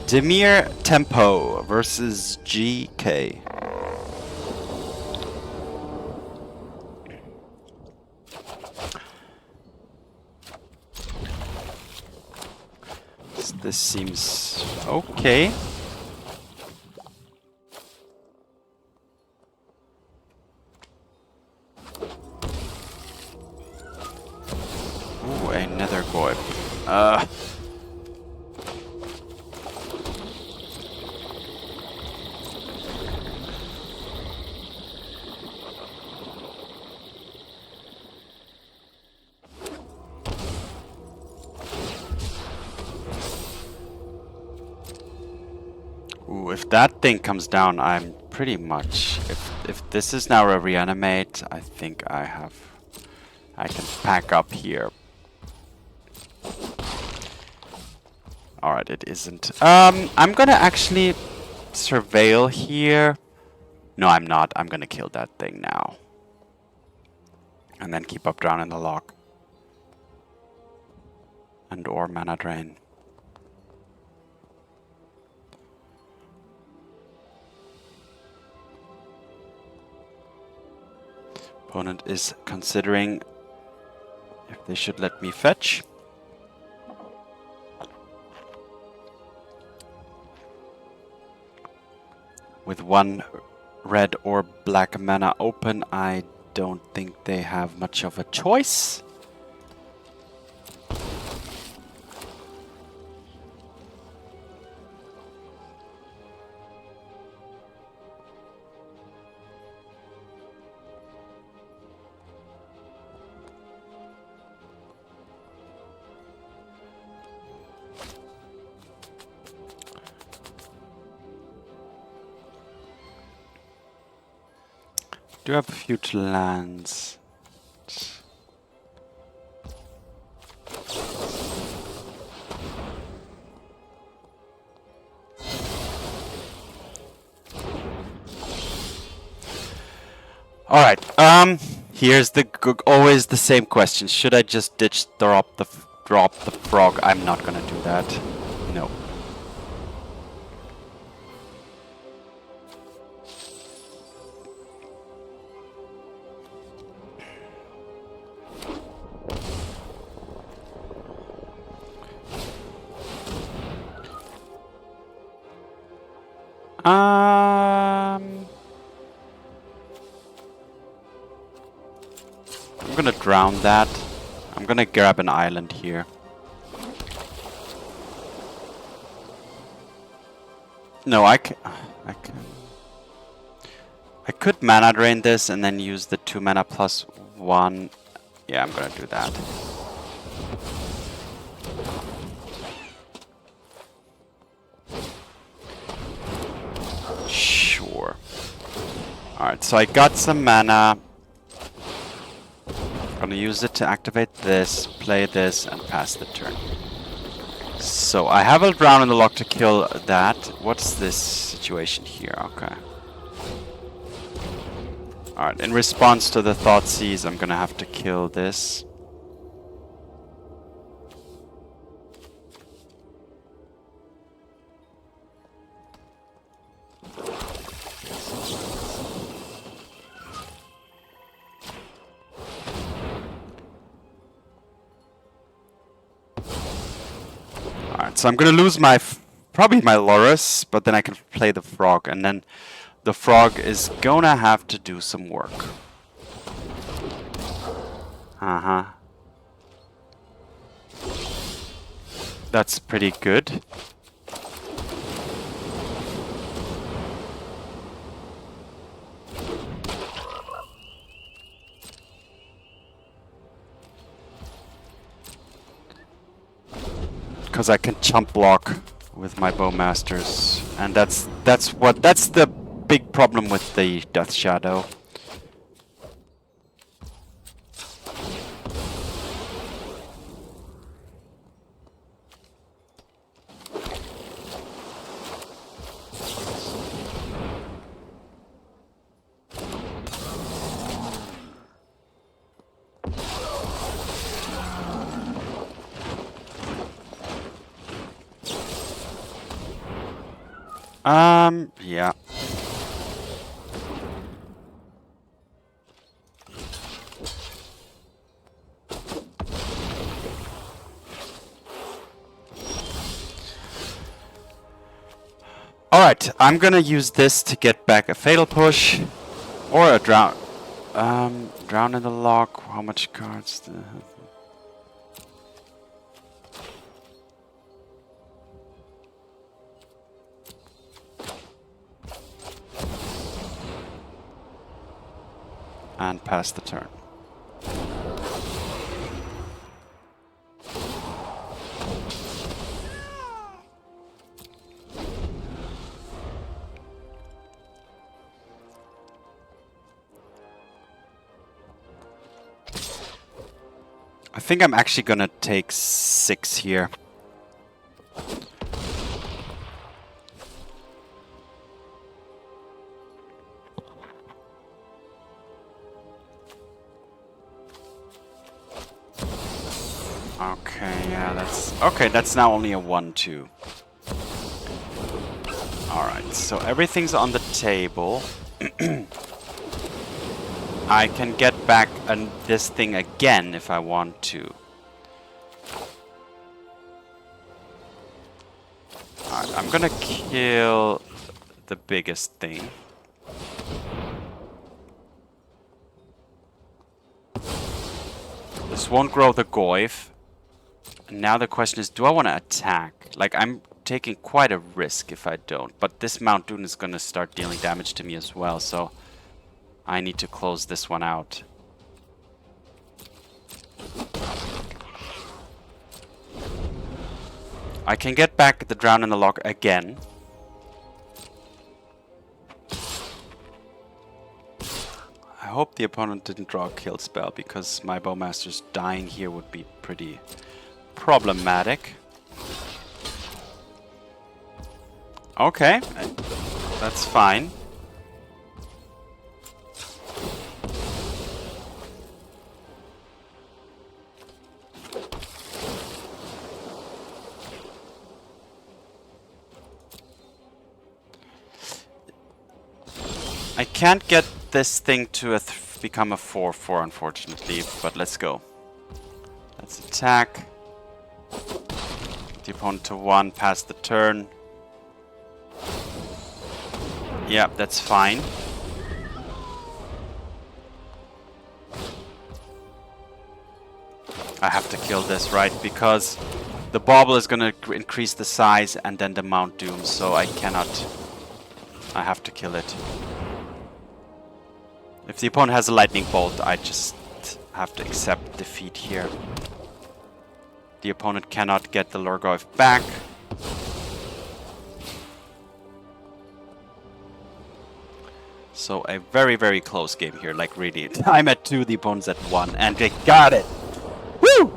Dimir Tempo versus GK. This seems okay. Ooh, a Nethergoyf. Ooh, if that thing comes down, I'm pretty much... If this is now a reanimate, I think I can pack up here. Alright, it isn't. I'm gonna actually surveil here. No, I'm not. I'm gonna kill that thing now. And then keep up drown in the Loch. And or mana drain. Opponent is considering if they should let me fetch. With one red or black mana open, I don't think they have much of a choice. Do have a few lands. Alright, here's the always the same question. Should I just drop the frog? I'm not gonna do that. No. I'm gonna drown that. I'm gonna grab an island here. No, I could mana drain this and then use the 2 mana plus 1. Yeah, I'm gonna do that. Sure. Alright, so I got some mana. I'm gonna use it to activate this, play this, and pass the turn. So I have a drown in the Loch to kill that. What's this situation here? Okay. Alright, in response to the Thoughtseize, I'm gonna have to kill this. So I'm gonna lose probably my Lurrus, but then I can play the frog, and then the frog is gonna have to do some work. That's pretty good. Because I can chump block with my Bowmasters, and that's the big problem with the Death Shadow. Yeah. Alright, I'm gonna use this to get back a Fatal Push. Or a Drown. Drown in the Loch. How much cards do I have? And pass the turn. I think I'm actually gonna take 6 here. Okay, yeah, that's... Okay, that's now only a 1-2. Alright, so everything's on the table. I can get back this thing again if I want to. Alright, I'm gonna kill the biggest thing. This won't grow the Goyf. Now the question is, do I want to attack? Like, I'm taking quite a risk if I don't. But this Mount Doom is going to start dealing damage to me as well, so I need to close this one out. I can get back the Drown in the Loch again. I hope the opponent didn't draw a kill spell, because my Bowmasters dying here would be pretty problematic. Okay, that's fine. I can't get this thing to become a 4-4, unfortunately, but let's go. Let's attack. The opponent to 1, pass the turn. Yeah, that's fine. I have to kill this, right? Because the Bauble is going to increase the size and then the Mount Doom, so I cannot... I have to kill it. If the opponent has a Lightning Bolt, I just have to accept defeat here. The opponent cannot get the Lurrus back. So a very, very close game here. Like, really. I'm at 2, the opponent's at 1, and they got it! Woo!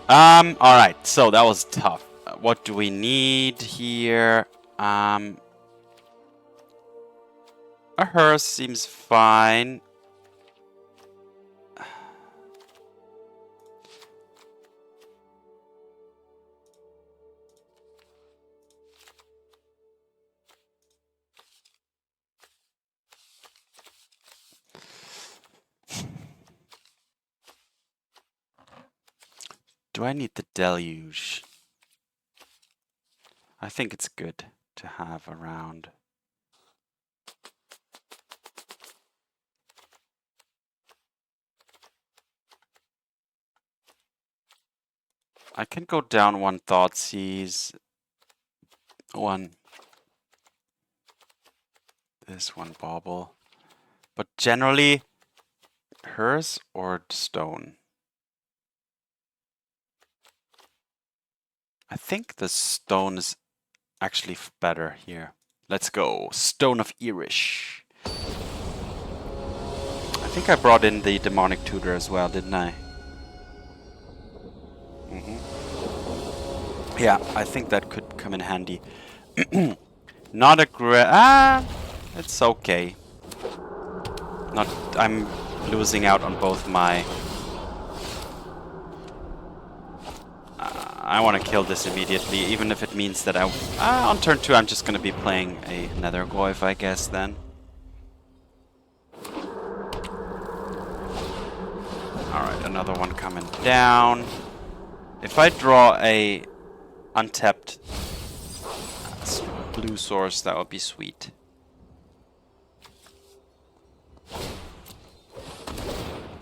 Alright, so that was tough. What do we need here? A Hearse seems fine. Do I need the Deluge? I think it's good to have around. I can go down 1 Thoughtseize, 1 this 1 Bauble, but generally hers or stone. I think the stone is actually better here. Let's go. Stone of Erech. I think I brought in the Demonic Tutor as well, didn't I? Yeah, I think that could come in handy. Not a great... it's okay. Not... I'm losing out on both my... I want to kill this immediately, even if it means that on turn 2 I'm just going to be playing a Nethergoyf, I guess, then. Alright, another one coming down. If I draw a untapped blue source, that would be sweet.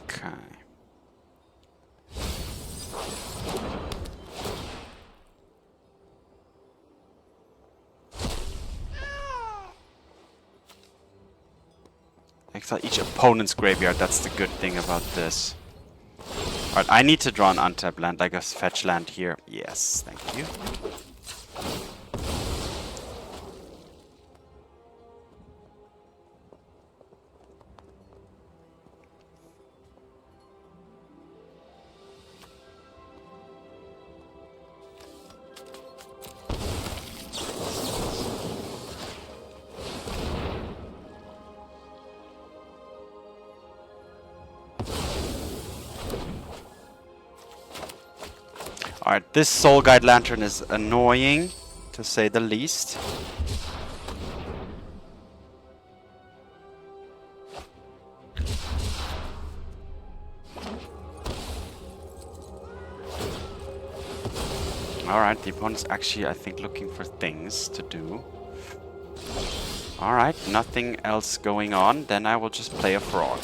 Okay. Exile each opponent's graveyard, that's the good thing about this. Alright, I need to draw an untapped land, like a fetch land here. Yes, thank you. Alright, this Soul Guide Lantern is annoying, to say the least. Alright, the opponent's actually, I think, looking for things to do. Alright, nothing else going on, then I will just play a frog.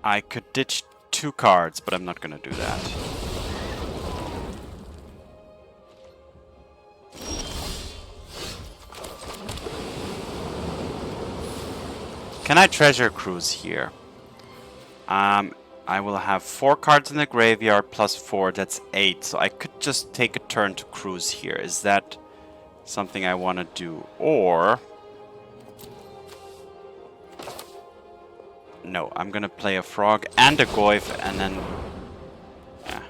I could ditch 2 cards, but I'm not gonna do that. Can I treasure cruise here? I will have 4 cards in the graveyard plus 4, that's 8. So I could just take a turn to cruise here. Is that something I want to do? Or... no, I'm gonna play a frog and a goyf and then... yeah.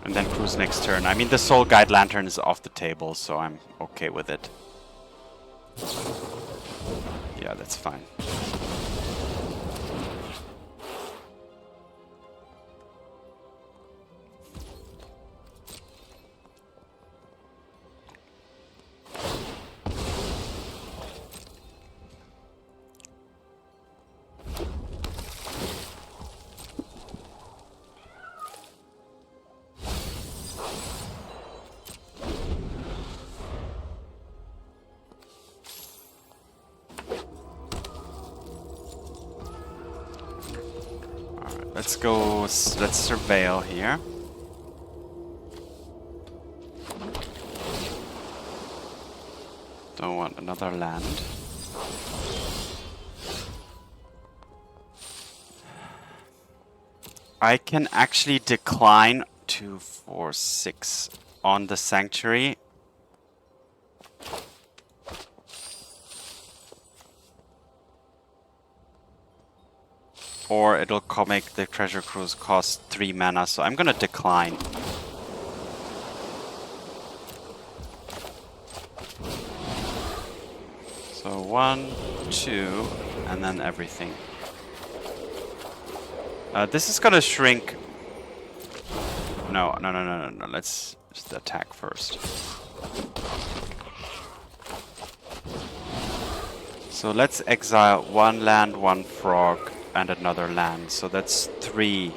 And then cruise next turn. I mean, the Soul Guide Lantern is off the table, so I'm okay with it. Yeah, that's fine. Let's go, let's surveil here. Don't want another land. I can actually decline 2, 4, 6 on the Sanctuary. Or it'll make the Treasure Cruise cost 3 mana, so I'm gonna decline. So 1, 2, and then everything. This is gonna shrink. No. Let's just attack first. So let's exile 1 land, 1 frog, and another land. So that's 3.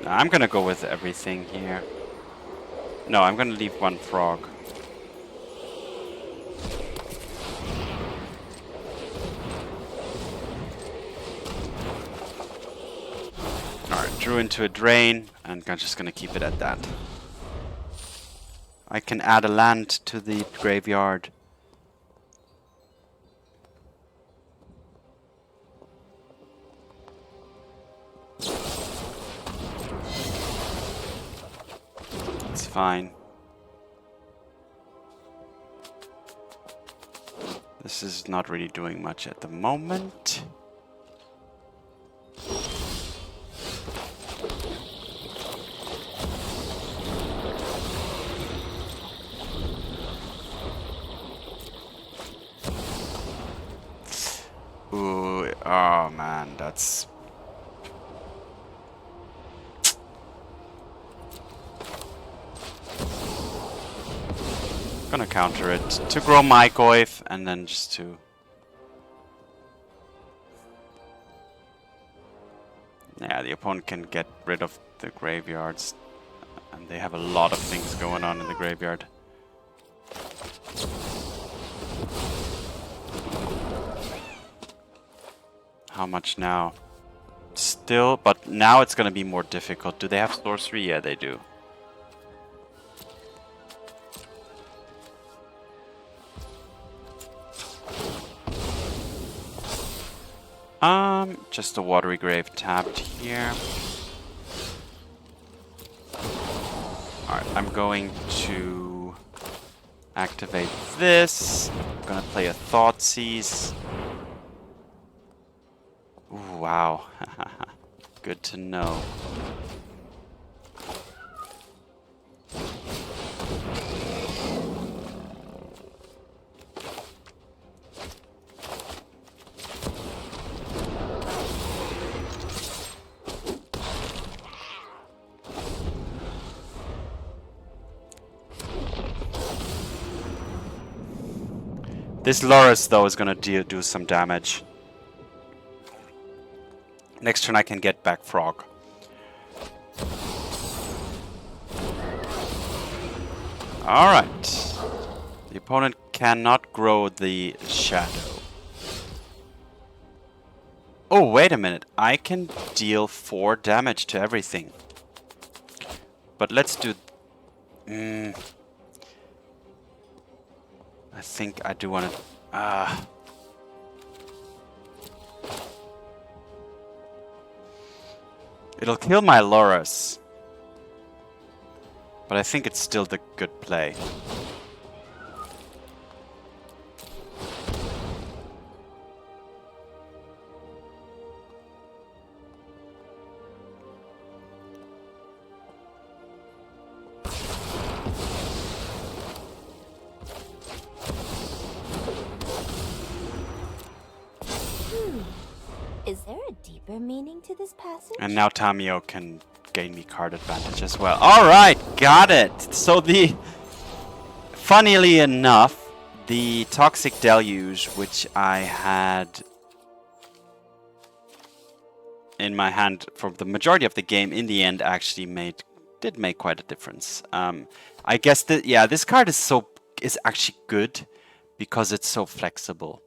No, I'm gonna go with everything here. No, I'm gonna leave 1 frog. Alright, drew into a drain, and I'm just gonna keep it at that. I can add a land to the graveyard. It's fine. This is not really doing much at the moment. Ooh, oh man, that's... Gonna counter it to grow my Goyf and then just to... Yeah, the opponent can get rid of the graveyards. And they have a lot of things going on in the graveyard. How much now? Still, but now it's gonna be more difficult. Do they have sorcery? Yeah, they do. Just a Watery Grave tapped here. Alright, I'm going to activate this. I'm gonna play a Thoughtseize. Ooh, wow. Good to know. This Lurrus, though, is gonna do some damage. Next turn I can get back Frog. Alright. The opponent cannot grow the shadow. Oh, wait a minute. I can deal 4 damage to everything. But let's do... I think I do want to... It'll kill my Lurrus. But I think it's still the good play. Is there a deeper meaning to this passage? And now Tamiyo can gain me card advantage as well. Alright, got it! So funnily enough, the Toxic Deluge, which I had in my hand for the majority of the game, in the end actually did make quite a difference. I guess that, yeah, this card is actually good because it's so flexible.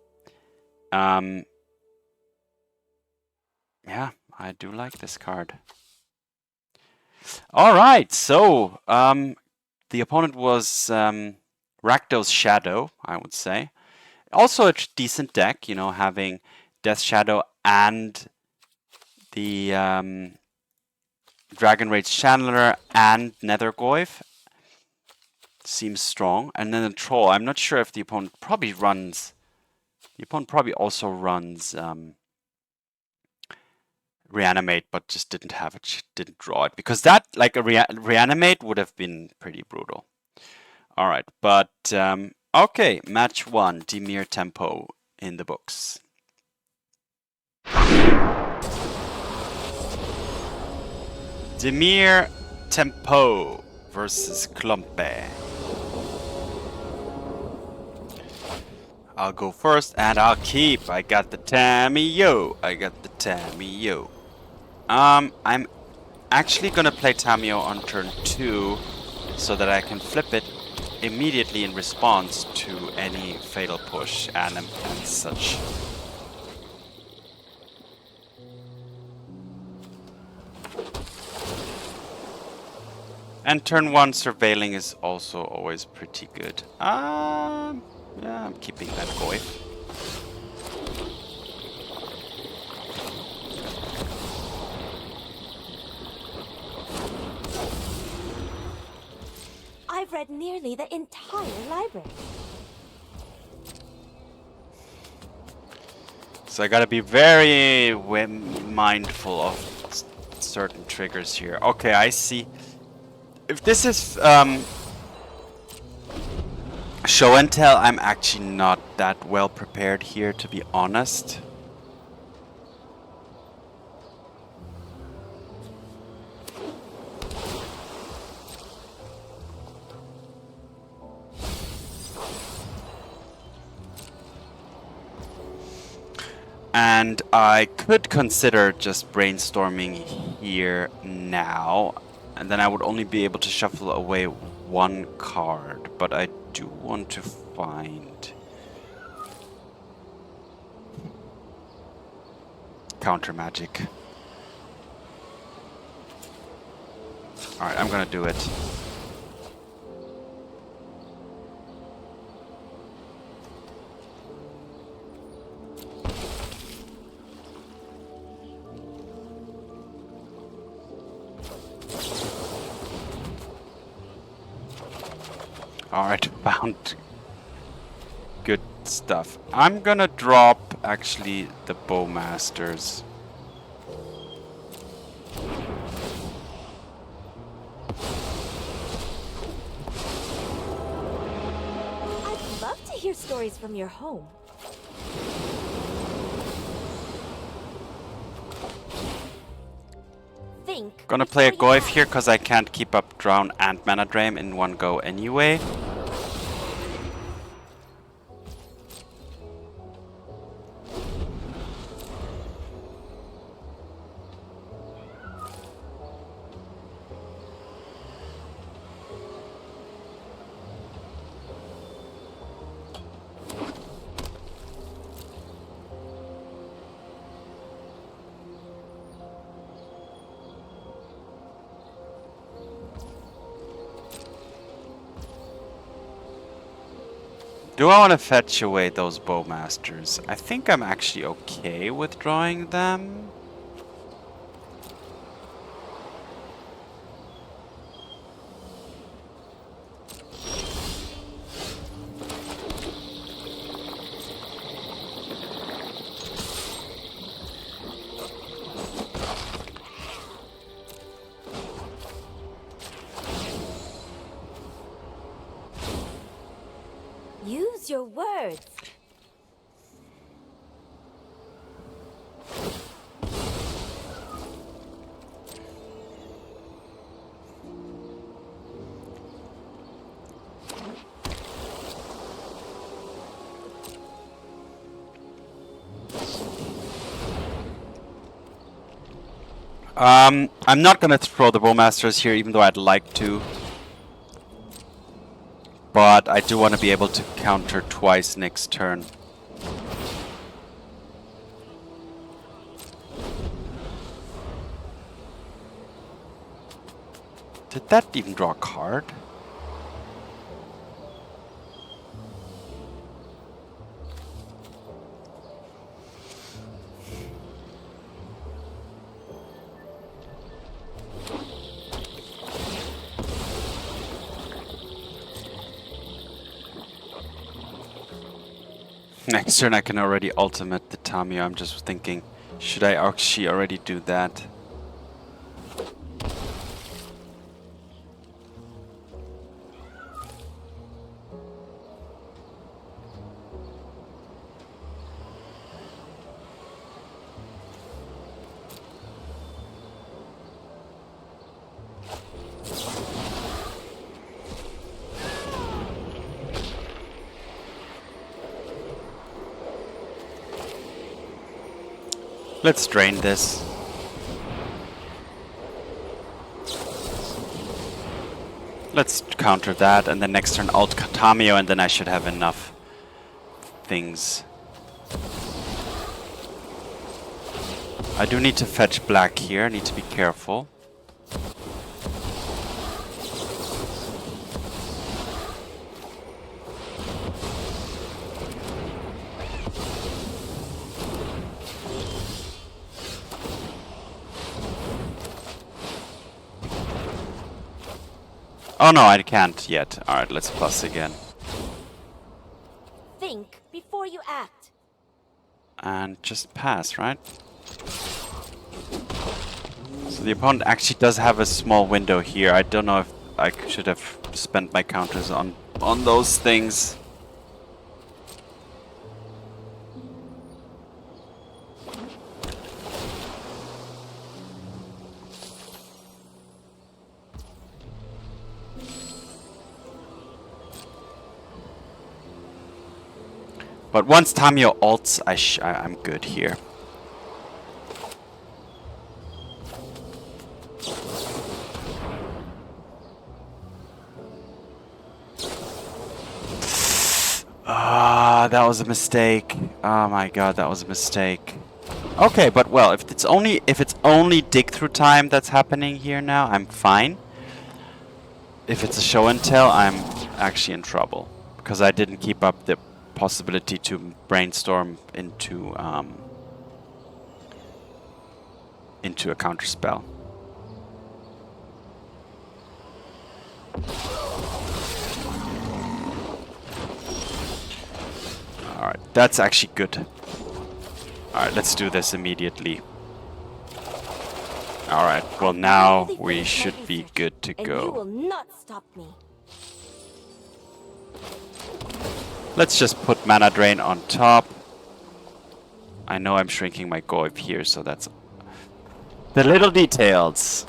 Yeah, I do like this card. Alright, so the opponent was Rakdos Shadow, I would say. Also a decent deck, you know, having Death Shadow and the Dragon Rage Channeler and Nethergoyf. Seems strong. And then a Troll. I'm not sure if the opponent probably runs... The opponent probably also runs... Reanimate, but just didn't draw it, because that, like a Reanimate, would have been pretty brutal. All right, but okay, match 1, Dimir Tempo in the books. Dimir Tempo versus Klumpe. I'll go first and I'll keep. I got the Tamiyo. I'm actually gonna play Tamiyo on turn 2 so that I can flip it immediately in response to any Fatal Push and such. And turn 1 Surveilling is also always pretty good. Yeah, I'm keeping that Goyf. I've read nearly the entire library. So I gotta be very mindful of certain triggers here. Okay, I see. If this is show and tell, I'm actually not that well prepared here, to be honest. And I could consider just brainstorming here now, and then I would only be able to shuffle away one card, but I do want to find counter magic. Alright, I'm gonna do it. Alright, found good stuff. I'm gonna drop, actually, the Bowmasters. I'd love to hear stories from your home. Think. Gonna play a before you Goyf act. here because I can't keep up Drown and Mana Drain in one go anyway. Do I want to fetch away those Bowmasters? I think I'm actually okay with drawing them. Use your words. I'm not gonna throw the Bowmasters here, even though I'd like to. But I do want to be able to counter twice next turn. Did that even draw a card? Next turn I can already ultimate the Tamiyo. I'm just thinking, should I actually already do that? Let's drain this. Let's counter that, and then next turn alt Tamiyo, and then I should have enough things. I do need to fetch black here, I need to be careful. Oh no, I can't yet. Alright, let's plus again. Think before you act. And just pass, right? So the opponent actually does have a small window here. I don't know if I should have spent my counters on those things. But once Tamiyo ults, I'm good here. Ah, that was a mistake. Oh my god, that was a mistake. Okay, but well, if it's only dig through time that's happening here now, I'm fine. If it's a show and tell, I'm actually in trouble because I didn't keep up the possibility to brainstorm into a counter spell. Alright, that's actually good. Alright, let's do this immediately. Alright, well now we should be good to go. You will not stop me. Let's just put Mana Drain on top. I know I'm shrinking my Goyf here, so that's the little details.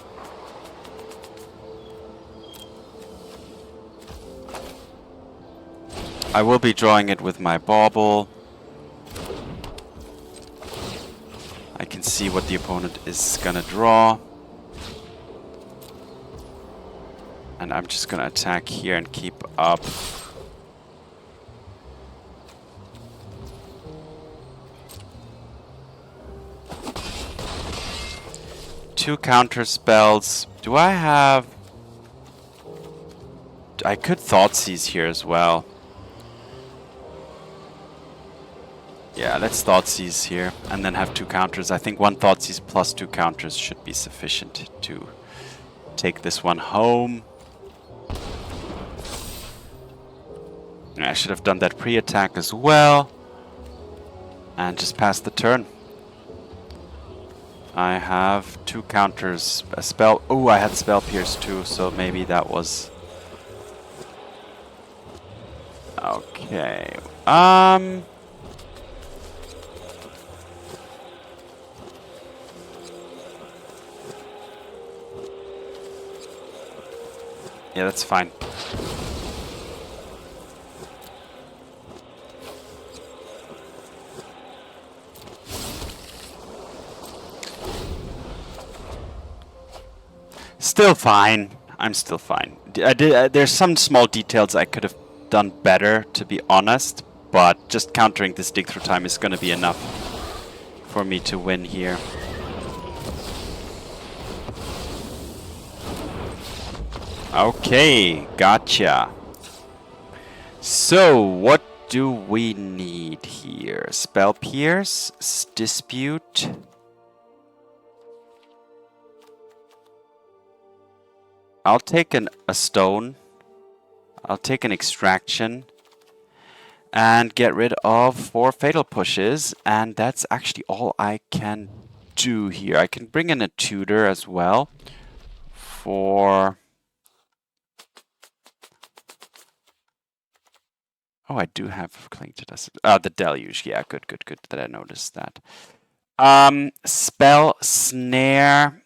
I will be drawing it with my Bauble. I can see what the opponent is gonna draw. And I'm just gonna attack here and keep up. Two counter spells. Do I have... I could Thoughtseize here as well. Yeah, let's Thoughtseize here and then have two counters. I think one Thoughtseize plus two counters should be sufficient to take this one home. I should have done that pre-attack as well. And just pass the turn. I have two counters. A spell. Oh, I had Spell Pierce too, so maybe that was... Okay. Yeah, that's fine. Still fine. I'm still fine. There's some small details I could have done better, to be honest, but just countering this dig through time is going to be enough for me to win here. Okay, gotcha. So, what do we need here? Spell Pierce, Dispute. I'll take a stone. I'll take an extraction. And get rid of 4 fatal pushes. And that's actually all I can do here. I can bring in a tutor as well. For... Oh, I do have Cling to Dust. The Deluge. Yeah, good that I noticed that. Spell Snare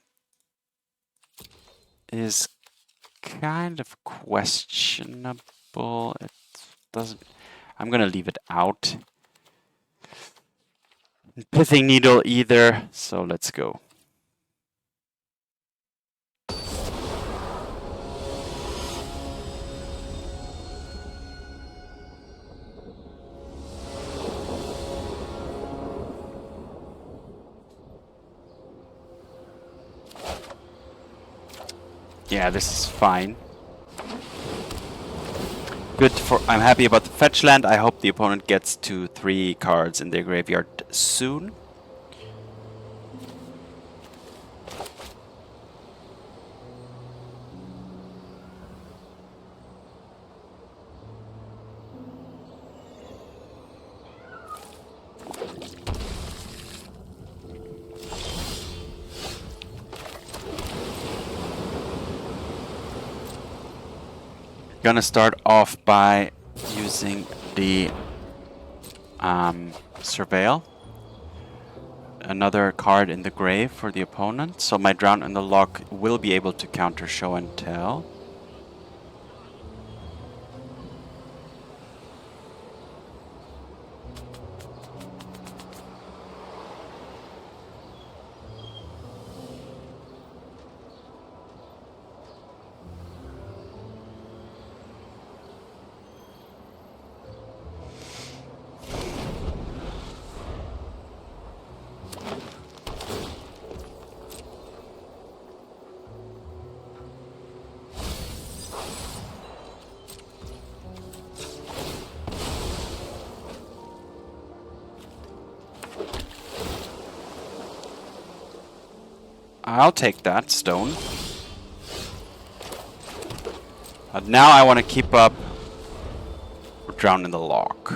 is kind of questionable. It doesn't... I'm gonna leave it out. Pithing Needle either, so let's go. Yeah, this is fine. Good for... I'm happy about the fetch land. I hope the opponent gets to 3 cards in their graveyard soon. Gonna start off by using the Surveil. Another card in the grave for the opponent. So my Drown in the Loch will be able to counter Show and Tell. I'll take that stone. But now I want to keep up Drown in the Loch.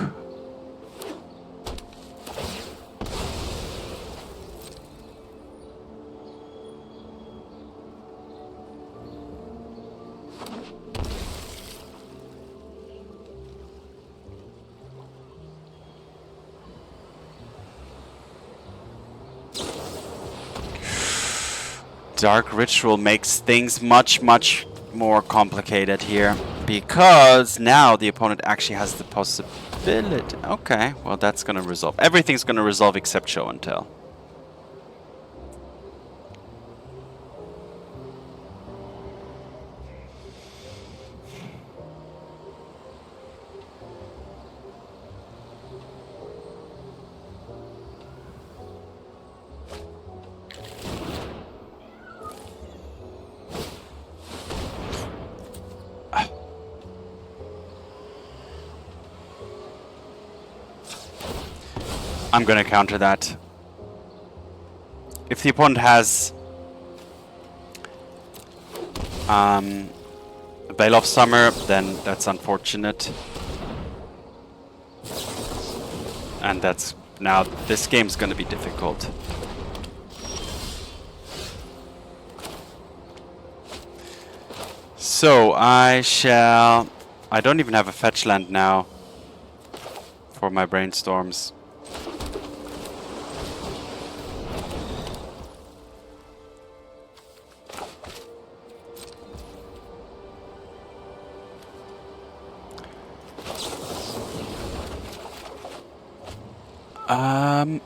Dark Ritual makes things much more complicated here, because now the opponent actually has the possibility. Okay, well that's gonna resolve. Everything's gonna resolve except Show and Tell. I'm gonna counter that. If the opponent has Veil of Summer, then that's unfortunate. And that's now this game's gonna be difficult. So I don't even have a fetch land now for my Brainstorms.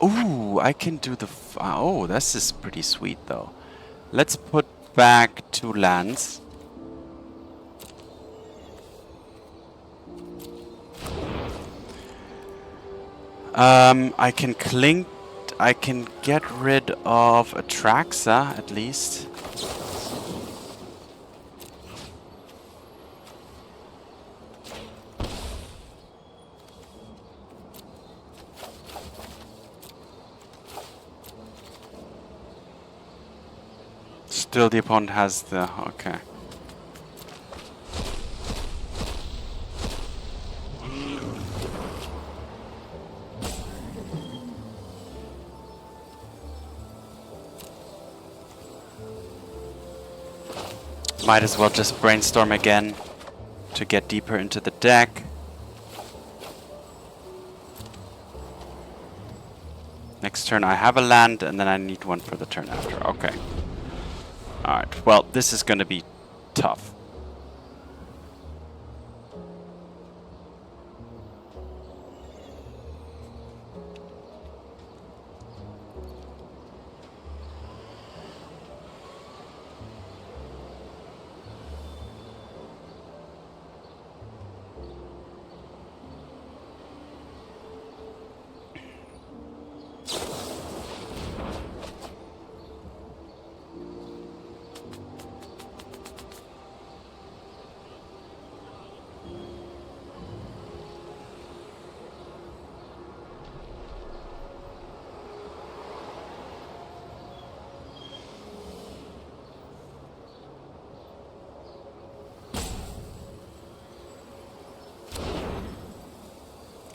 Ooh, I can do the... oh, this is pretty sweet, though. Let's put back 2 lands. I can clink... I can get rid of Atraxa, at least. Still the opponent has the... okay. Might as well just Brainstorm again to get deeper into the deck. Next turn I have a land, and then I need one for the turn after. Okay. Alright, well, this is going to be tough.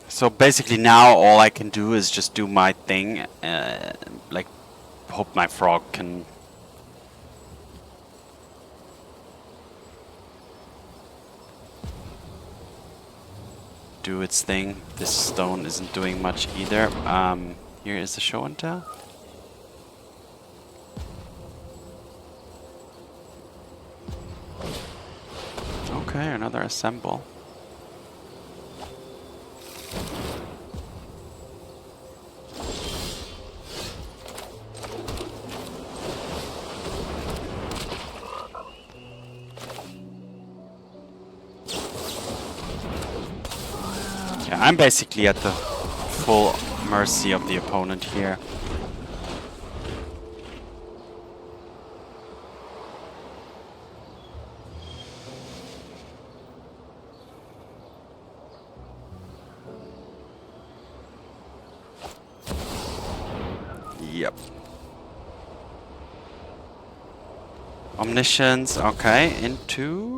So basically now all I can do is just do my thing, like hope my frog can... do its thing. This stone isn't doing much either. Here is the show and tell. Okay, another assemble. Yeah, I'm basically at the full mercy of the opponent here. Yep. Omniscience, okay, into...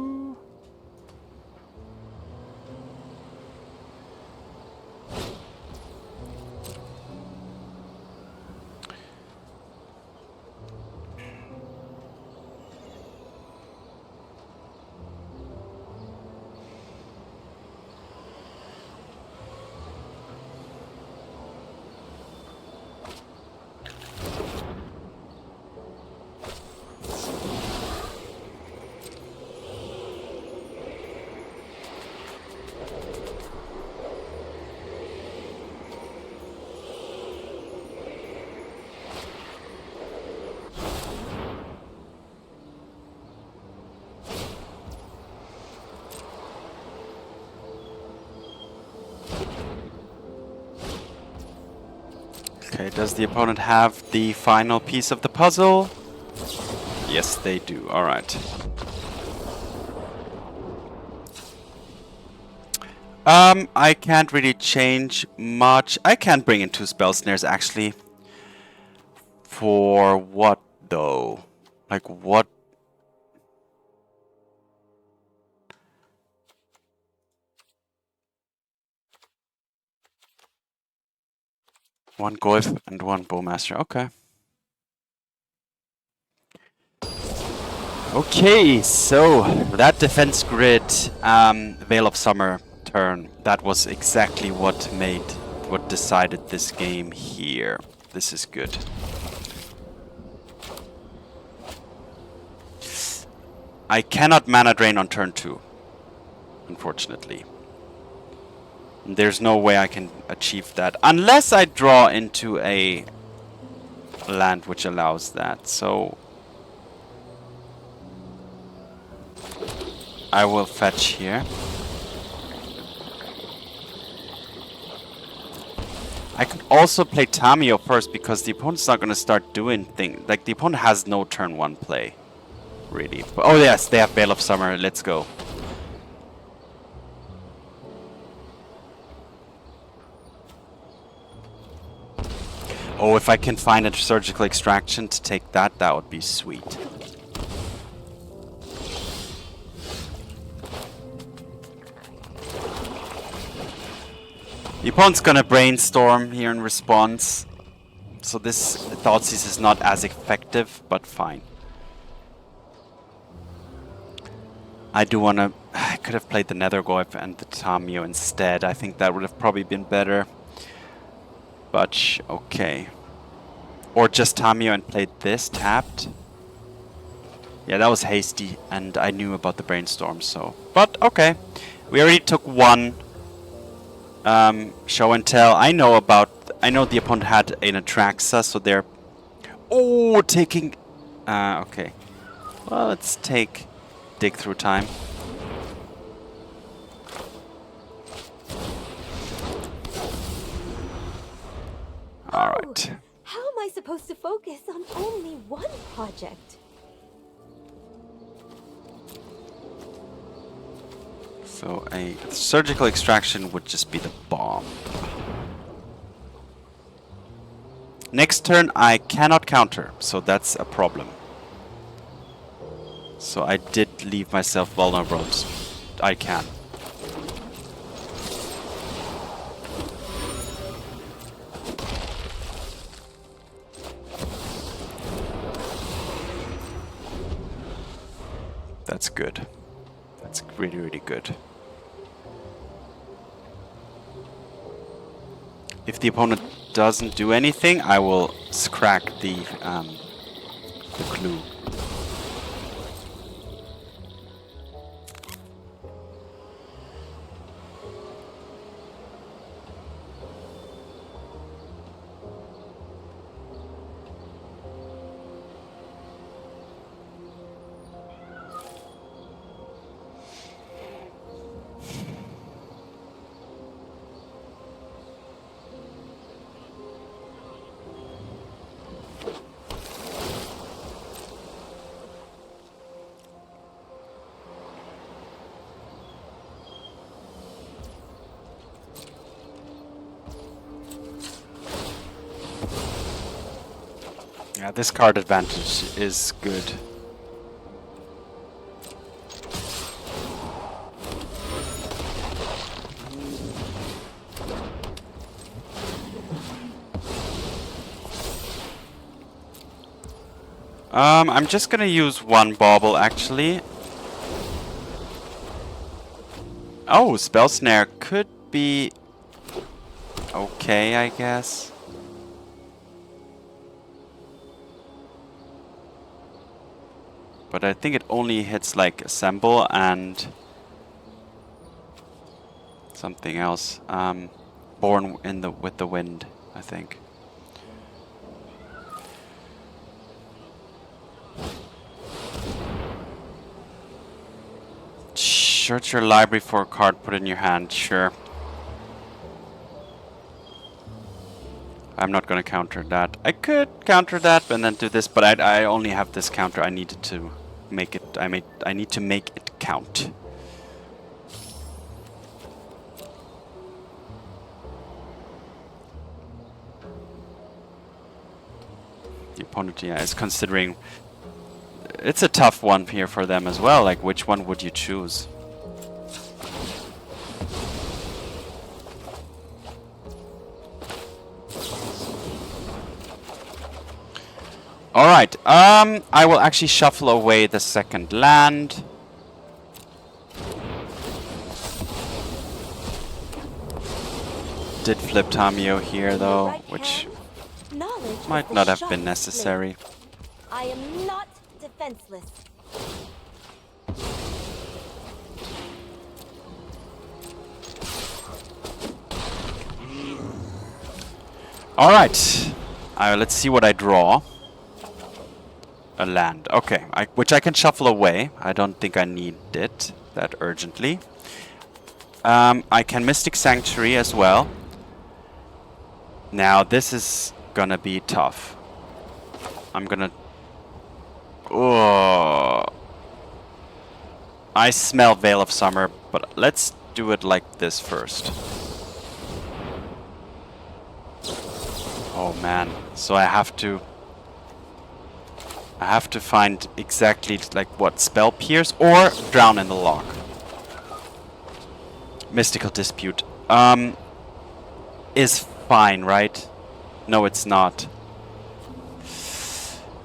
Okay, does the opponent have the final piece of the puzzle? Yes, they do. Alright. I can't really change much. I can't bring in 2 Spell Snares, actually. For what, though? Like, what? One Goyf and one Bowmaster. Okay. Okay, so that defense grid, Veil of Summer turn, that was exactly what decided this game here. This is good. I cannot mana drain on turn 2, unfortunately. There's no way I can achieve that unless I draw into a land which allows that. So I will fetch here. I could also play Tamiyo first because the opponent's not going to start doing things. Like, the opponent has no turn 1 play, really. But, oh yes, they have Veil of Summer. Let's go. Oh, if I can find a Surgical Extraction to take that, that would be sweet. The opponent's gonna Brainstorm here in response. So this Thoughtseize is not as effective, but fine. I do wanna... I could have played the Nethergoyf and the Tamiyo instead. I think that would have probably been better. But, okay. Or just Tamiyo and played this, tapped. Yeah, that was hasty, and I knew about the Brainstorm, so... But, okay. We already took one show and tell. I know the opponent had an Atraxa, so they're... Oh, taking... okay. Well, let's take Dig Through Time. Alright. How am I supposed to focus on only one project? So a Surgical Extraction would just be the bomb. Next turn I cannot counter, so that's a problem. So I did leave myself vulnerable. I can. That's good. That's really, really good. If the opponent doesn't do anything, I will crack the clue. Yeah, this card advantage is good. I'm just gonna use one Bauble actually. Oh, Spell Snare could be okay, I guess. But I think it only hits like Assemble and something else. Born in with the Wind, I think. Search your library for a card, put it in your hand, sure. I'm not gonna counter that. I could counter that and then do this, but I only have this counter. I needed to make it. I need to make it count. The opponent, yeah, is considering. It's a tough one here for them as well. Like, which one would you choose? Alright, I will actually shuffle away the second land. Did flip Tamiyo here though, which might not have been necessary. I am not defenseless. Alright, let's see what I draw. A land. Okay, which I can shuffle away. I don't think I need it that urgently. I can Mystic Sanctuary as well. Now this is gonna be tough. I'm gonna... Oh, I smell Veil of Summer, but let's do it like this first. Oh man, so I have to find exactly like what Spell Pierce or Drown in the Loch. Mystical Dispute is fine, right? No, it's not.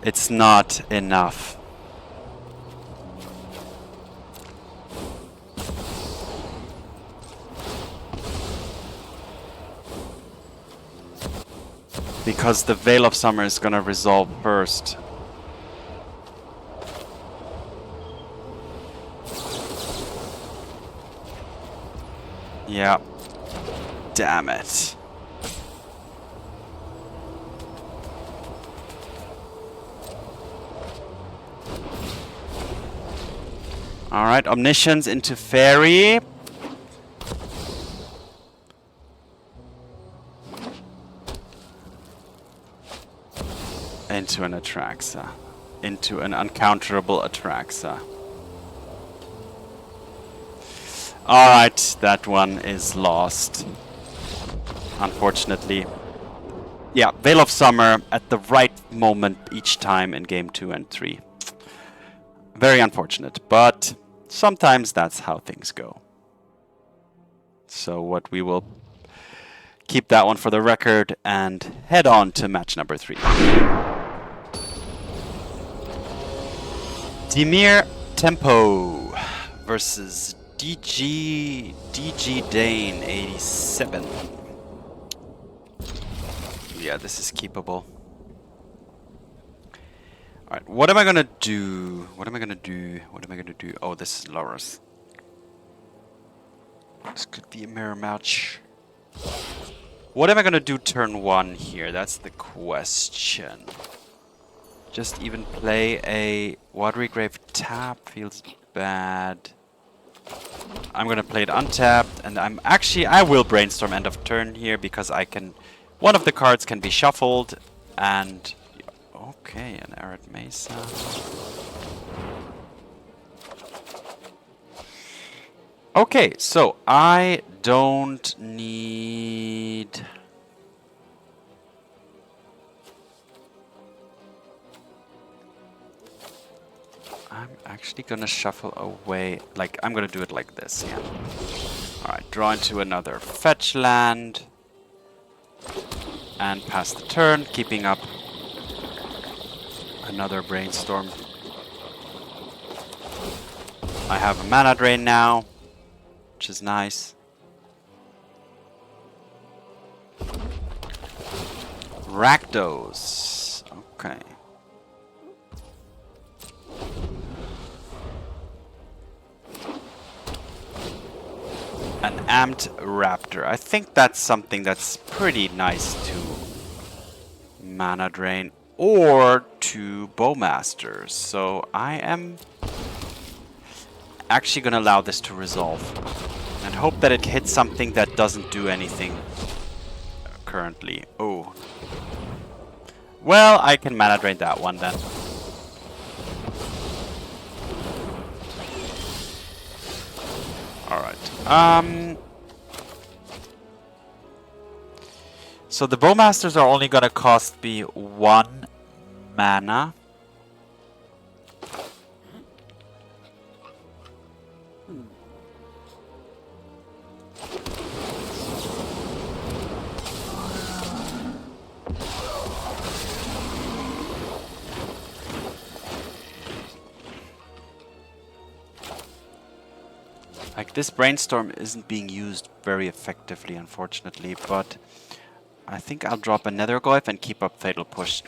It's not enough. Because the Veil of Summer is gonna resolve first. Yeah. Damn it. Alright, Omniscience into Fairy. Into an Atraxa. Into an uncounterable Atraxa. Alright, that one is lost. Unfortunately. Yeah, Veil of Summer at the right moment each time in game 2 and 3. Very unfortunate, but sometimes that's how things go. So what we will keep that one for the record and head on to match number 3. Dimir Tempo versus DG Dane 87. Yeah, this is keepable. Alright, what am I gonna do? What am I gonna do? What am I gonna do? Oh, this is Lurrus. This could be a mirror match. What am I gonna do turn 1 here? That's the question. Just even play a Watery Grave tap feels bad. I'm gonna play it untapped, and I will Brainstorm end of turn here because I can. One of the cards can be shuffled, and okay, an Arid Mesa. Okay, so I don't need. I'm actually gonna shuffle away, like, I'm gonna do it like this, yeah. Alright, draw into another fetch land. And pass the turn, keeping up another Brainstorm. I have a mana drain now, which is nice. Rakdos, okay. An Amped Raptor. I think that's something that's pretty nice to mana drain or to Bowmasters. So I am actually going to allow this to resolve and hope that it hits something that doesn't do anything currently. Oh. Well, I can mana drain that one then. Alright. So the Bowmasters are only gonna cost me 1 mana. Like, this Brainstorm isn't being used very effectively, unfortunately, but I think I'll drop a Nethergoyf and keep up Fatal Push.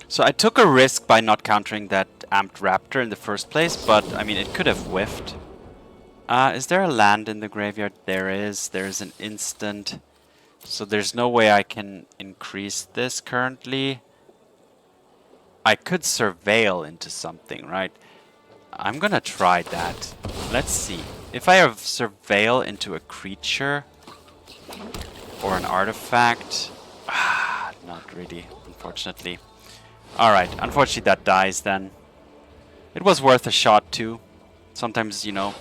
So I took a risk by not countering that Amped Raptor in the first place, but I mean, it could have whiffed. Is there a land in the graveyard? There is. There's an instant. So there's no way I can increase this currently. I could surveil into something, right? I'm gonna try that. Let's see. If I have surveil into a creature or an artifact, not really, unfortunately. Alright, unfortunately that dies then. It was worth a shot too. Sometimes, you know,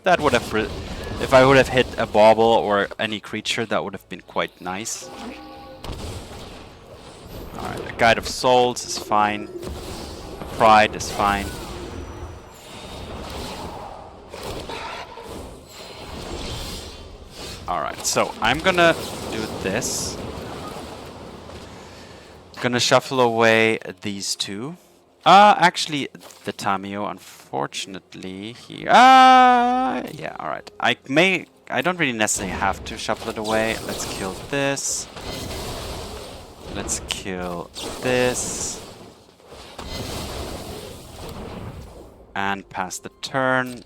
that would have... If I would have hit a Bauble or any creature, that would have been quite nice. Alright, a Guide of Souls is fine. A Pride is fine. Alright, so I'm gonna do this. Gonna shuffle away these two. Actually, the Tamiyo, unfortunately, here. Yeah, alright. I don't really necessarily have to shuffle it away. Let's kill this. Let's kill this. And pass the turn.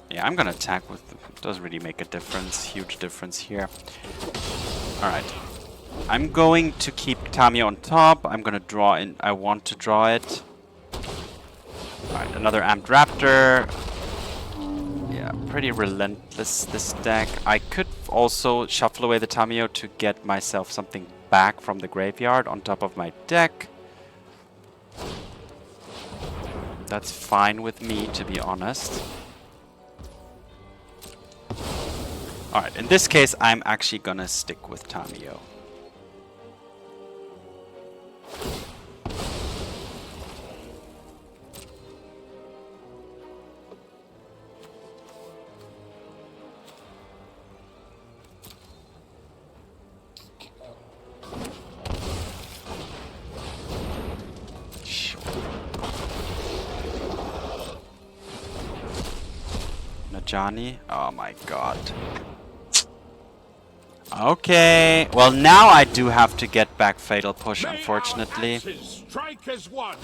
Yeah, I'm gonna attack with... It doesn't really make a difference. Huge difference here. Alright. I'm going to keep Tamiyo on top. I'm gonna draw in... I want to draw it. Alright, another Amped Raptor. Yeah, pretty relentless, this deck. I could also shuffle away the Tamiyo to get myself something back from the graveyard on top of my deck. That's fine with me, to be honest. Alright, in this case, I'm actually gonna stick with Tamiyo. Johnny. Oh my god. Okay. Well, now I do have to get back Fatal Push, unfortunately. Strike as one.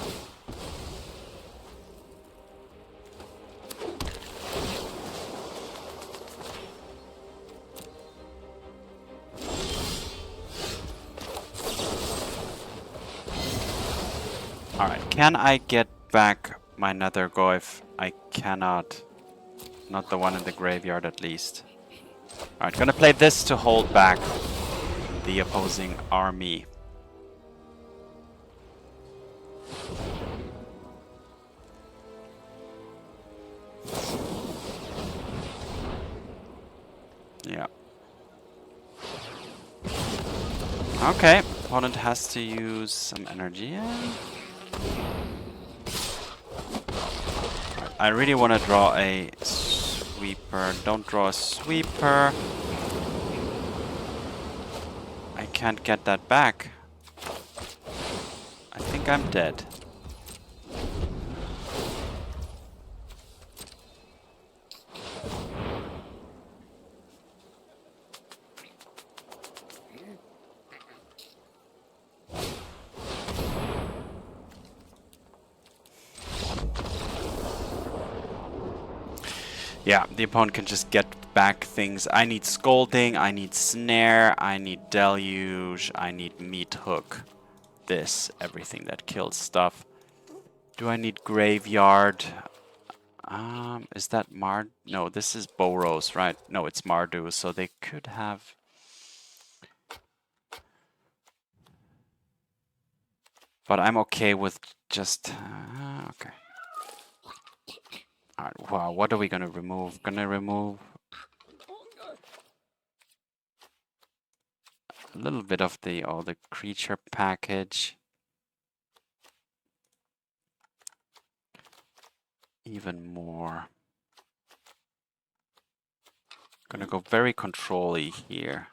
Alright, can I get back my Nethergoyf? I cannot. Not the one in the graveyard, at least. Alright, gonna play this to hold back the opposing army. Yeah. Okay, opponent has to use some energy. I really want to draw a sweeper. Don't draw a sweeper. I can't get that back. I think I'm dead. Yeah, the opponent can just get back things. I need Scolding, I need Snare, I need Deluge, I need Meathook. This, everything that kills stuff. Do I need Graveyard? Is that Mard? No, this is Boros, right? No, it's Mardu, so they could have... But I'm okay with just... okay. Alright, wow, what are we gonna remove? Gonna remove a little bit of the creature package. Even more. Gonna go very control-y here.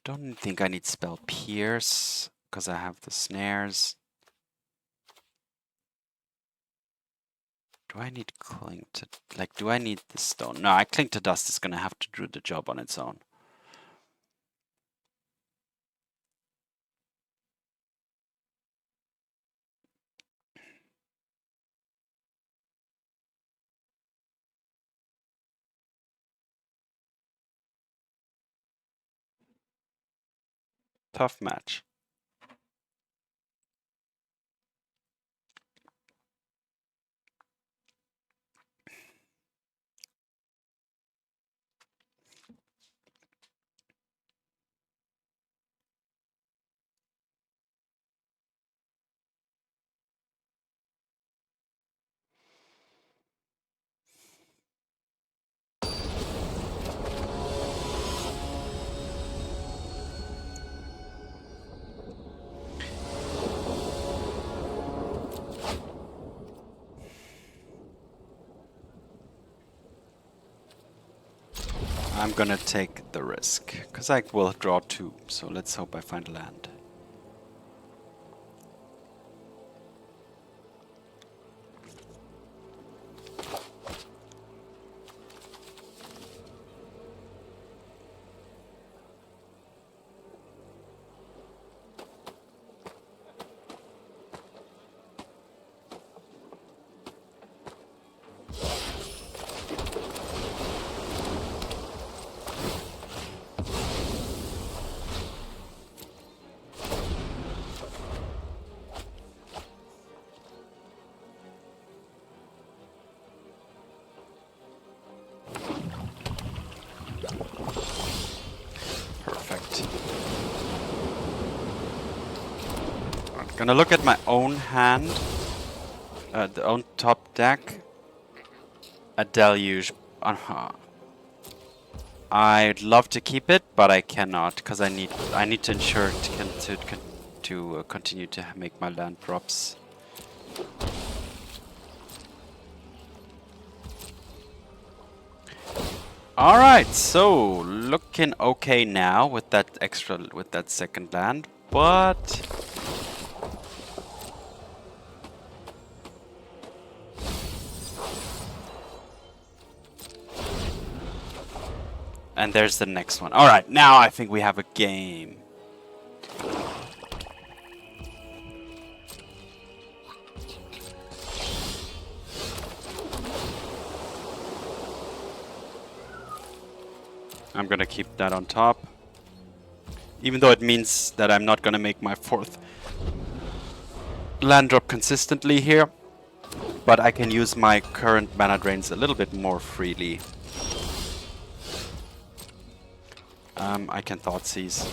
Don't think I need Spell Pierce, because I have the snares. Do I need Cling to... like, do I need the stone? No, I Cling to Dust is gonna have to do the job on its own. Tough match. I'm gonna take the risk, because I will draw 2, so let's hope I find land. Gonna look at my own hand, the own top deck. A Deluge. I'd love to keep it, but I cannot because I need to ensure to continue to make my land drops. All right, so looking okay now with that second land, but And there's the next one. Alright, now I think we have a game. I'm gonna keep that on top. Even though it means that I'm not gonna make my 4th land drop consistently here. But I can use my current mana drains a little bit more freely. I can Thoughtseize.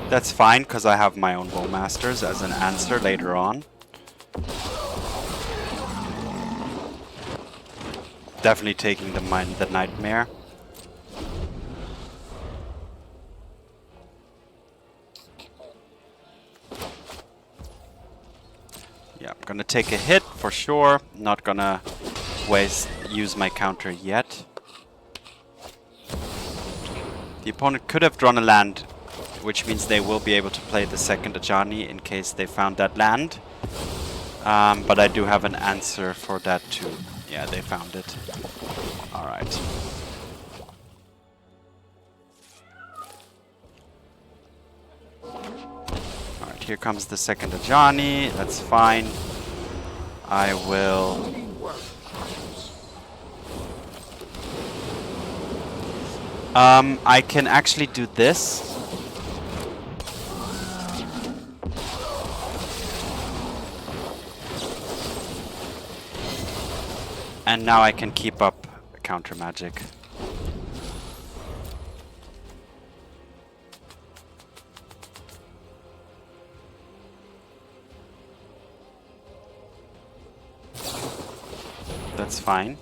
That's fine, because I have my own Bowmasters as an answer later on. Definitely taking the Nightmare. Yeah, I'm gonna take a hit for sure. Not gonna use my counter yet. The opponent could have drawn a land, which means they will be able to play the second Ajani in case they found that land. But I do have an answer for that too. Yeah, they found it. Alright. Alright, here comes the second Ajani. That's fine. I will... I can actually do this. And now I can keep up counter magic. That's fine.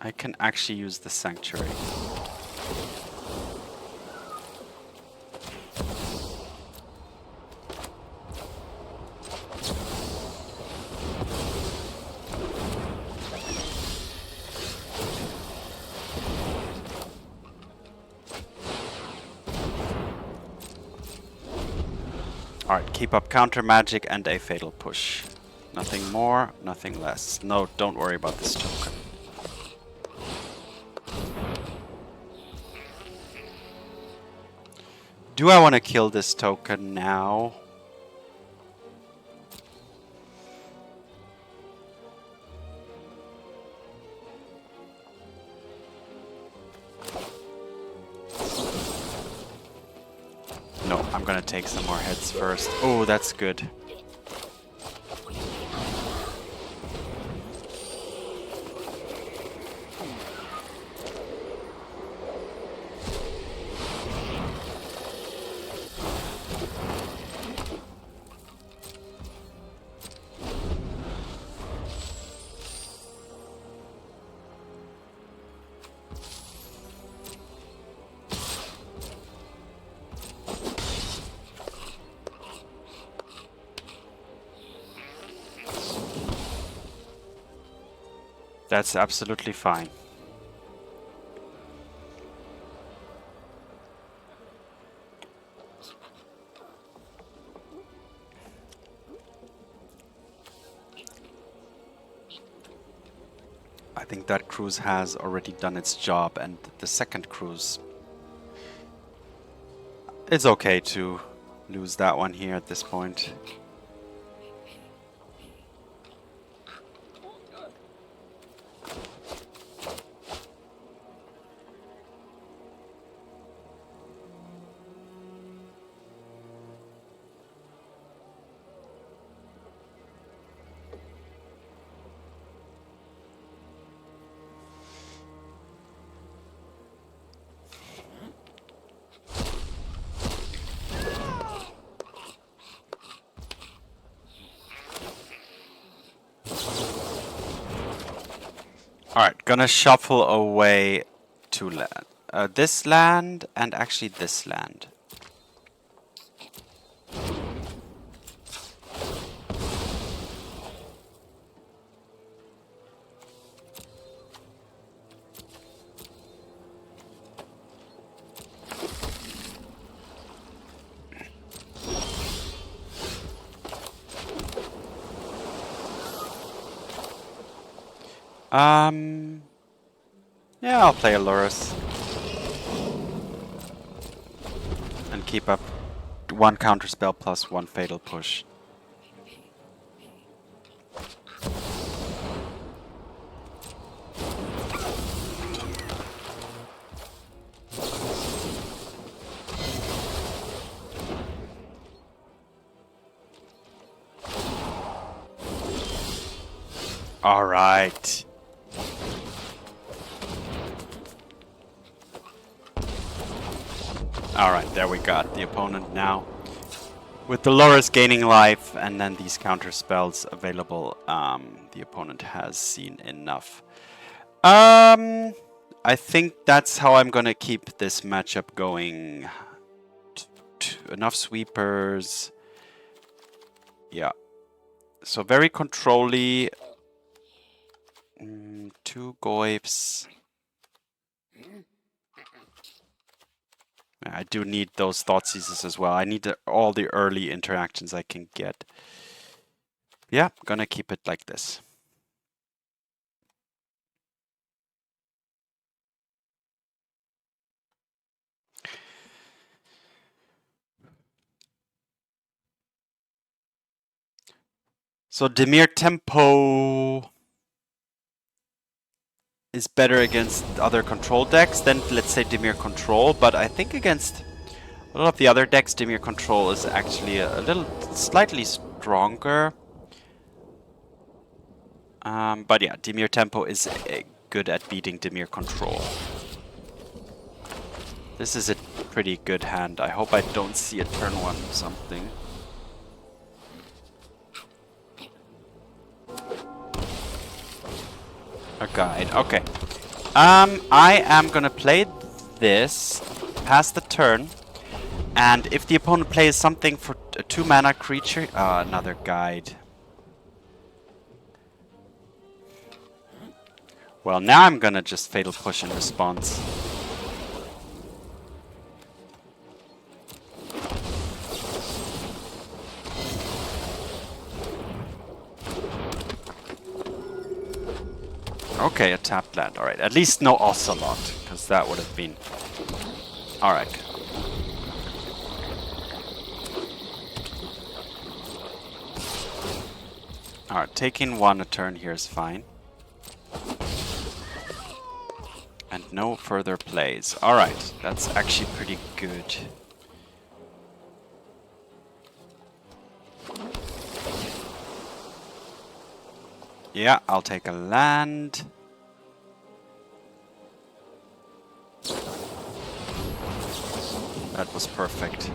I can actually use the Sanctuary. Alright, keep up counter magic and a fatal push. Nothing more, nothing less. No, don't worry about this token. Do I want to kill this token now? No, I'm gonna take some more hits first. Oh, that's good. That's absolutely fine. I think that cruise has already done its job, and the second cruise, it's okay to lose that one here at this point. Alright, gonna shuffle away two land. This land and actually this land. Yeah, I'll play a Lurrus. And keep up 1 counterspell plus 1 fatal push. All right. All right, there we got the opponent now. With the Lurrus gaining life and then these counter spells available, the opponent has seen enough. I think that's how I'm gonna keep this matchup going. Enough sweepers. Yeah. So very control-y. 2 Goyfs. I do need those Thoughtseizes as well. I need all the early interactions I can get. Yeah, gonna keep it like this. So Dimir tempo is better against other control decks than, let's say, Dimir control, but I think against a lot of the other decks, Dimir control is actually a little slightly stronger. But yeah, Dimir tempo is good at beating Dimir control. This is a pretty good hand. I hope I don't see a turn 1 something. A guide. Okay. I am gonna play this, pass the turn, and if the opponent plays something for a 2-mana creature, another guide. Well, now I'm gonna just fatal push in response. Okay, a tapped land. Alright, at least no Ocelot, because that would have been... Alright. Alright, taking 1 a turn here is fine. And no further plays. Alright, that's actually pretty good. Yeah, I'll take a land. That was perfect.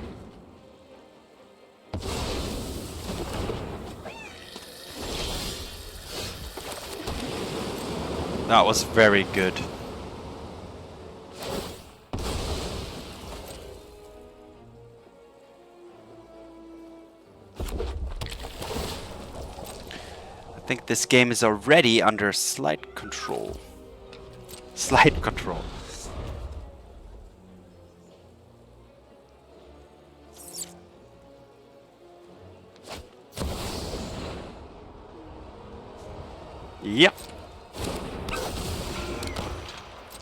That was very good. I think this game is already under slight control. Slight control. Yep.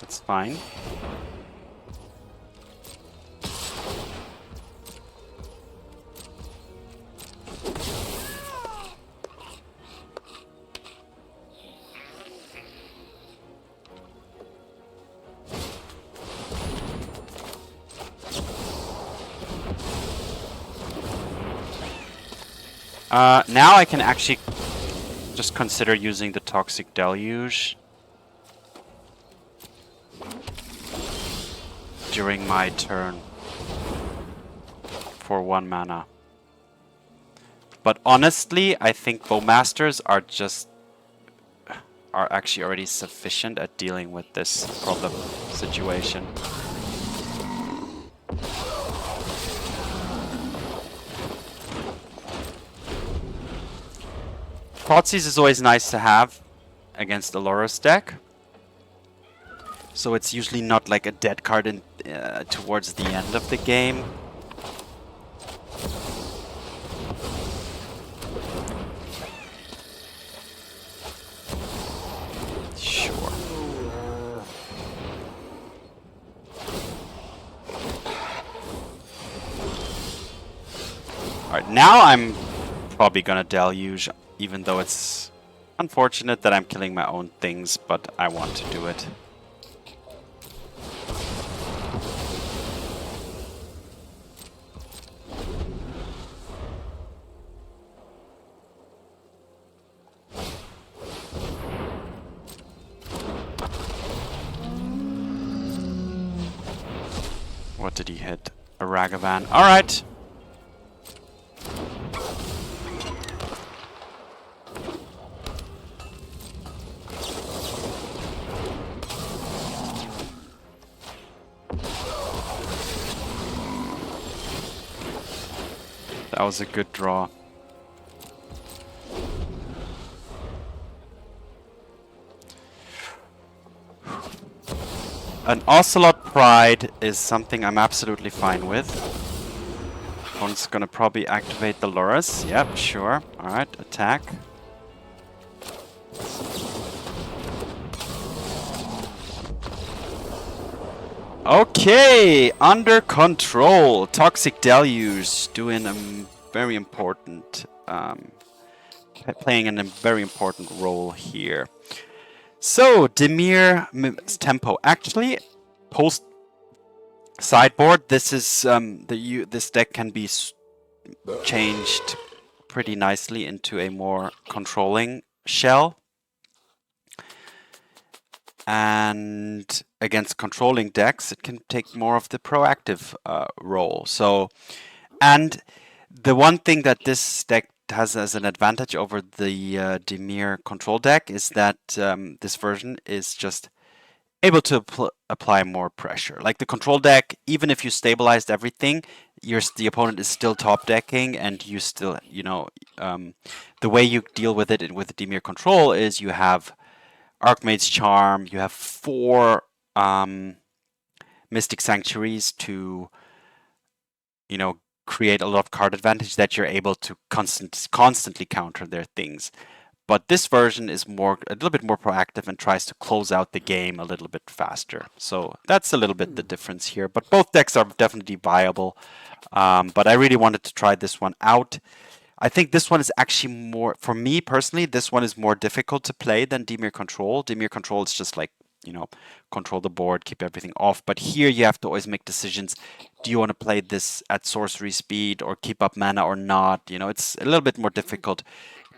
That's fine. Now I can actually just consider using the Toxic Deluge during my turn for 1 mana. But honestly, I think Bowmasters are actually already sufficient at dealing with this problem situation. Thoughtseize is always nice to have against the Lurrus deck. So it's usually not like a dead card in, towards the end of the game. Alright, now I'm probably gonna Deluge, even though it's unfortunate that I'm killing my own things, but I want to do it. What did he hit? A Ragavan. Alright. That was a good draw. An Ocelot Pride is something I'm absolutely fine with. Opponent's gonna probably activate the Lurrus. Yep, sure. Alright, attack. Okay, under control. Toxic Deluge doing a very important, playing a very important role here. So, Dimir tempo. Actually, post sideboard, this is this deck can be changed pretty nicely into a more controlling shell. And against controlling decks, it can take more of the proactive role. So, and the one thing that this deck has as an advantage over the Dimir control deck is that this version is just able to apply more pressure. Like the control deck, even if you stabilized everything, the opponent is still top decking, and you still, you know, the way you deal with it with the Dimir control is you have Archmage's Charm, you have 4 Mystic Sanctuaries to, you know, create a lot of card advantage that you're able to constantly counter their things. But this version is a little bit more proactive and tries to close out the game a little bit faster. So that's a little bit the difference here. But both decks are definitely viable. But I really wanted to try this one out. I think this one is actually more, for me personally, this one is more difficult to play than Dimir Control. Dimir Control is just like, you know, control the board, keep everything off. But here you have to always make decisions. Do you want to play this at sorcery speed or keep up mana or not? You know, it's a little bit more difficult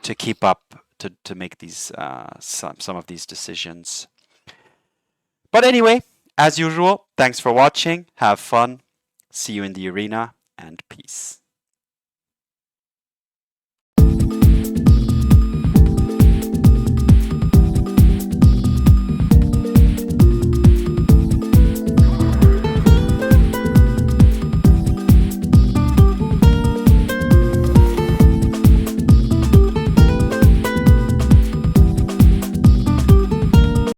to keep up, to make these some of these decisions. But anyway, as usual, thanks for watching. Have fun. See you in the arena, and peace.